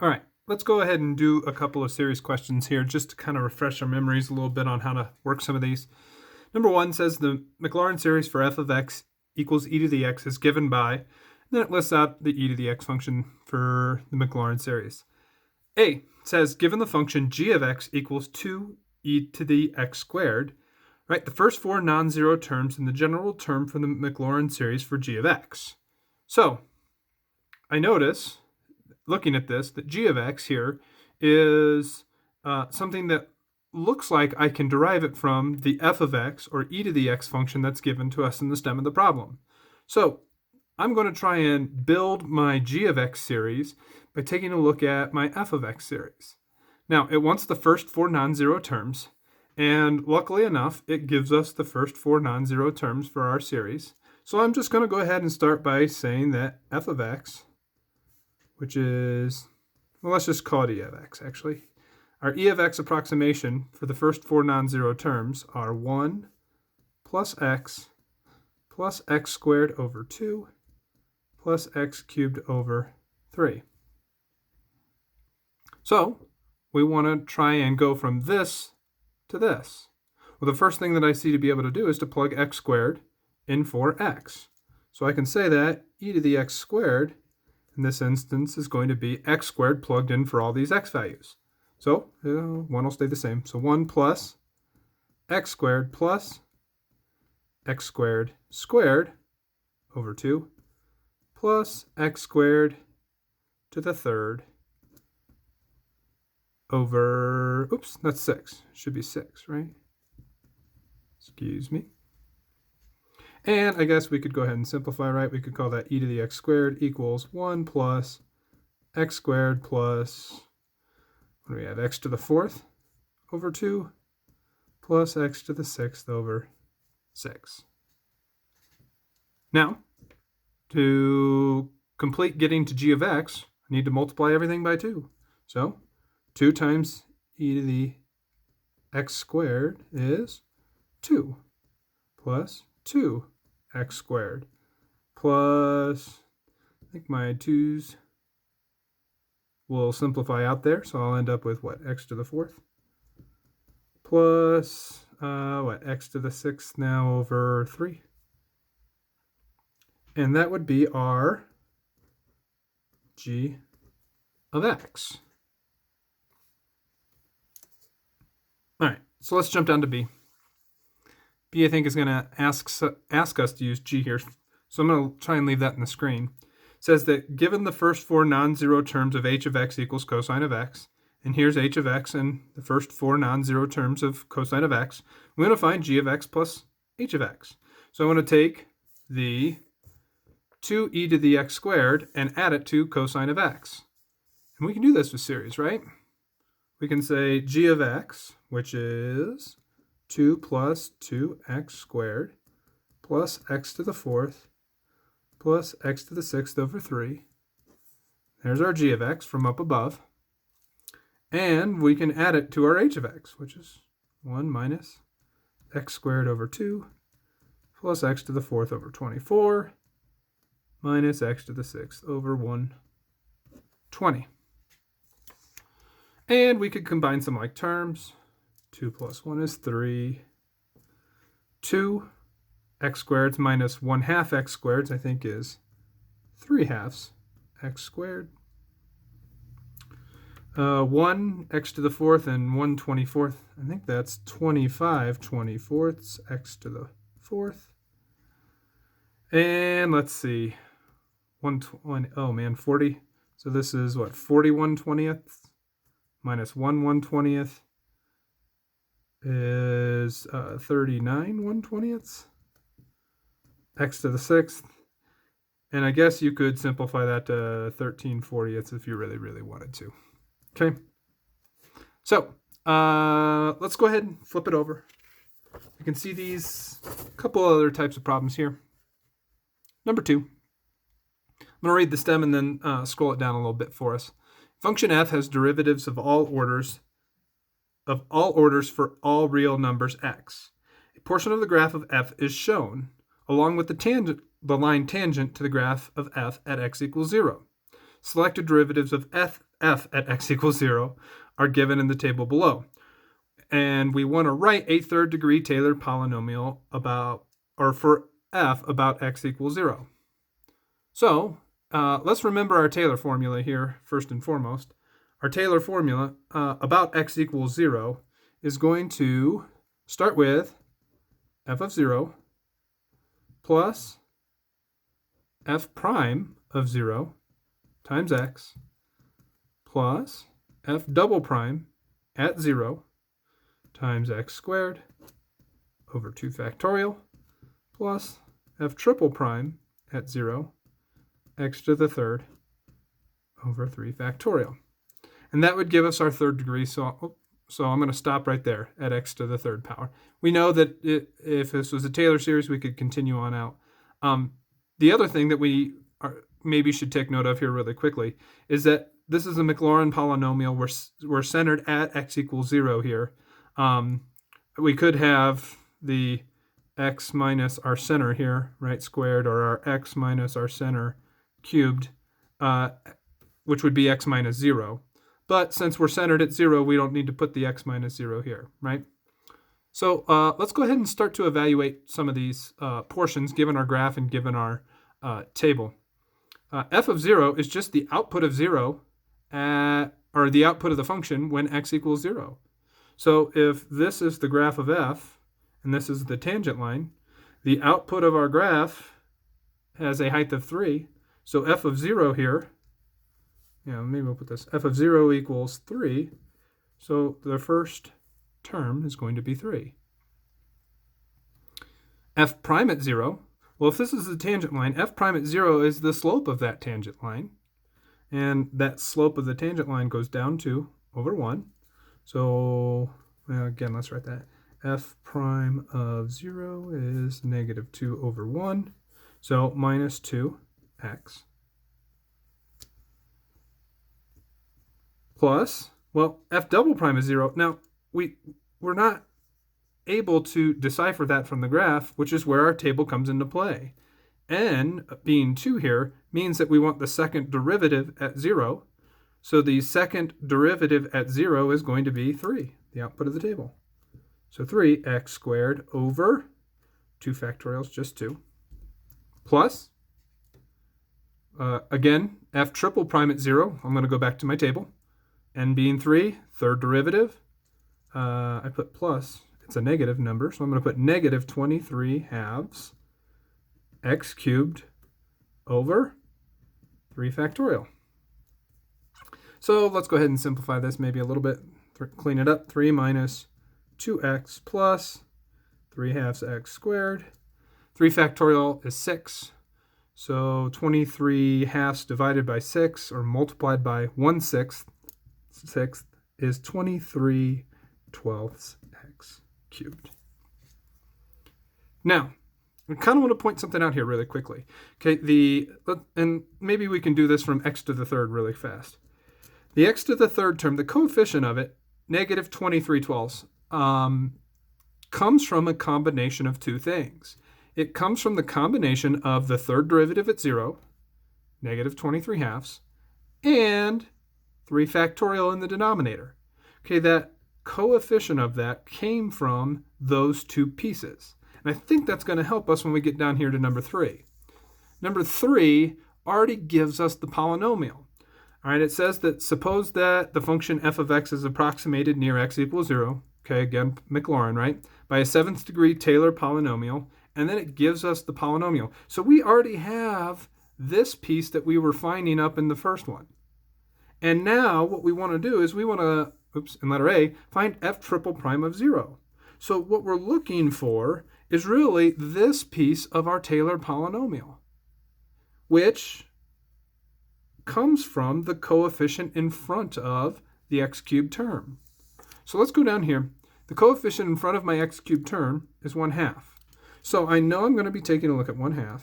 All right, let's go ahead and do a couple of series questions here just to kind of refresh our memories a little bit on how to work some of these. Number one says the Maclaurin series for f of x equals e to the x is given by, and then it lists out the e to the x function for the Maclaurin series. A says given the function g of x equals 2e to the x squared, write the first four non-zero terms in the general term for the Maclaurin series for g of x. So I notice, looking at this, that g of x here is something that looks like I can derive it from the f of x or e to the x function that's given to us in the stem of the problem. So I'm going to try and build my g of x series by taking a look at my f of x series. Now, it wants the first four non-zero terms, and luckily enough, it gives us the first four non-zero terms for our series. So I'm just going to go ahead and start by saying that f of x, which is, well, let's just call it e of x, actually. Our e of x approximation for the first four non-zero terms are 1 plus x squared over 2 plus x cubed over 3. So we want to try and go from this to this. Well, the first thing that I see to be able to do is to plug x squared in for x. So I can say that e to the x squared in this instance is going to be x squared plugged in for all these x values. So one will stay the same. So 1 plus x squared squared over 2 plus x squared to the third over, oops, that's 6. Should be 6, right? Excuse me. And I guess we could go ahead and simplify, right? We could call that e to the x squared equals 1 plus x squared plus, what do we have, x to the fourth over 2 plus x to the sixth over 6. Now, to complete getting to g of x, I need to multiply everything by 2. So 2 times e to the x squared is 2 plus 2x squared plus, I think my 2's will simplify out there, so I'll end up with what, x to the fourth plus x to the sixth now over 3. And that would be our g of x. All right, so let's jump down to b. B, I think, is going to ask us to use g here, so I'm going to try and leave that in the screen. It says that given the first four non-zero terms of h of x equals cosine of x, and here's h of x and the first four non-zero terms of cosine of x, we want to find g of x plus h of x. So I want to take the 2e to the x squared and add it to cosine of x. And we can do this with series, right? We can say g of x, which is 2 plus 2x squared plus x to the fourth plus x to the sixth over 3. There's our g of x from up above. And we can add it to our h of x, which is 1 minus x squared over 2 plus x to the fourth over 24 minus x to the sixth over 120. And we could combine some like terms. 2 plus 1 is 3. 2 x squareds minus 1/2 x squareds, I think, is 3/2 x squared. 1 x to the fourth and 1/24, I think that's 25/24 x to the fourth. And let's see, 120, oh man, 40. So this is what, 41/20 minus 1/120 is 39/120 x to the sixth. And I guess you could simplify that to 13/40 if you really, really wanted to. Okay. So let's go ahead and flip it over. You can see these couple other types of problems here. Number 2. I'm going to read the stem and then scroll it down a little bit for us. Function f has derivatives of all orders for all real numbers x. A portion of the graph of f is shown, along with the line tangent to the graph of f at x equals 0. selected derivatives of f at x equals 0 are given in the table below. And we want to write a third degree Taylor polynomial for f about x equals 0. So let's remember our Taylor formula here first and foremost. Our Taylor formula about x equals 0 is going to start with f of 0 plus f prime of 0 times x plus f double prime at 0 times x squared over 2 factorial plus f triple prime at 0 x to the third over 3 factorial. And that would give us our third degree. So I'm going to stop right there at x to the third power. We know that if this was a Taylor series, we could continue on out. The other thing that we maybe should take note of here really quickly is that this is a Maclaurin polynomial. We're centered at x equals 0 here. We could have the x minus our center here, right, squared, or our x minus our center cubed, which would be x minus 0. But since we're centered at 0, we don't need to put the x minus 0 here, right? So let's go ahead and start to evaluate some of these portions given our graph and given our table. F of 0 is just the output of 0 or the output of the function when x equals 0. So if this is the graph of f and this is the tangent line, the output of our graph has a height of 3. So f of 0 here, maybe we'll put this, f of 0 equals 3. So the first term is going to be 3. F prime at 0, well, if this is the tangent line, f prime at 0 is the slope of that tangent line. And that slope of the tangent line goes down to over 1. So again, let's write that. F prime of 0 is negative 2 over 1. So minus 2x. Plus, well, f double prime is 0. Now, we're not able to decipher that from the graph, which is where our table comes into play. N, being 2 here, means that we want the second derivative at 0. So the second derivative at 0 is going to be 3, the output of the table. So 3x squared over 2 factorials, just 2, plus, again, f triple prime at 0. I'm going to go back to my table. N being 3, third derivative. I put plus. It's a negative number, so I'm going to put negative 23 halves x cubed over 3 factorial. So let's go ahead and simplify this maybe a little bit, clean it up. 3 minus 2x plus 3 halves x squared. 3 factorial is 6. So 23 halves divided by 6 or multiplied by 1/6 is 23 twelfths x cubed. Now, I kind of want to point something out here really quickly. Okay, and maybe we can do this from x to the third really fast. The x to the third term, the coefficient of it, negative 23 twelfths, comes from a combination of two things. It comes from the combination of the third derivative at 0, negative 23 halves, and 3 factorial in the denominator. Okay, that coefficient of that came from those two pieces. And I think that's going to help us when we get down here to number 3. Number 3 already gives us the polynomial. All right, it says that suppose that the function f of x is approximated near x equals 0. Okay, again, Maclaurin, right? By a 7th degree Taylor polynomial. And then it gives us the polynomial. So we already have this piece that we were finding up in the first one. And now what we want to do is we want to, in letter A, find f triple prime of 0. So what we're looking for is really this piece of our Taylor polynomial, which comes from the coefficient in front of the x cubed term. So let's go down here. The coefficient in front of my x cubed term is 1/2. So I know I'm going to be taking a look at 1/2.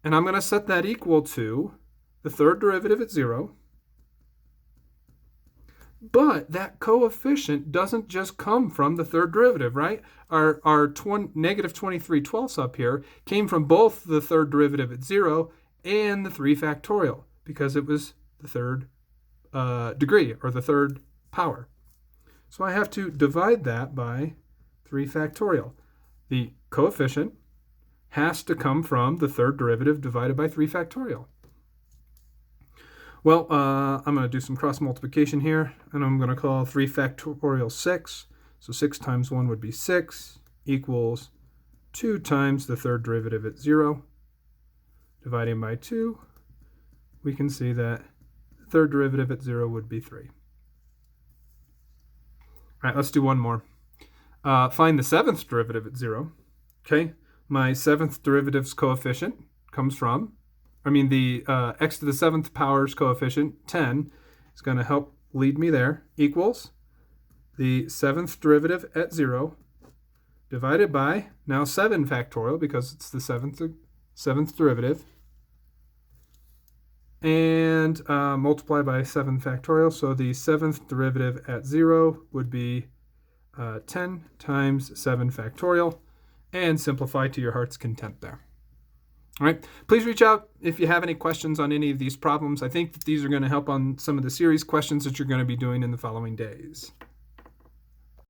And I'm going to set that equal to the third derivative at 0. But that coefficient doesn't just come from the third derivative, right? Our negative 23 twelfths up here came from both the third derivative at 0 and the 3 factorial. because it was the third degree, or the third power. So I have to divide that by 3 factorial. The coefficient has to come from the third derivative divided by 3 factorial. Well, I'm going to do some cross multiplication here, and I'm going to call 3 factorial 6. So 6 times 1 would be 6, equals 2 times the third derivative at 0. Dividing by 2, we can see that the third derivative at 0 would be 3. All right, let's do one more. Find the 7th derivative at 0. Okay, my 7th derivative's coefficient comes from, the x to the 7th power's coefficient, 10, is going to help lead me there, equals the 7th derivative at 0 divided by, now 7 factorial because it's the 7th derivative, and multiply by 7 factorial. So the 7th derivative at 0 would be 10 times 7 factorial, and simplify to your heart's content there. All right, please reach out if you have any questions on any of these problems. I think that these are going to help on some of the series questions that you're going to be doing in the following days.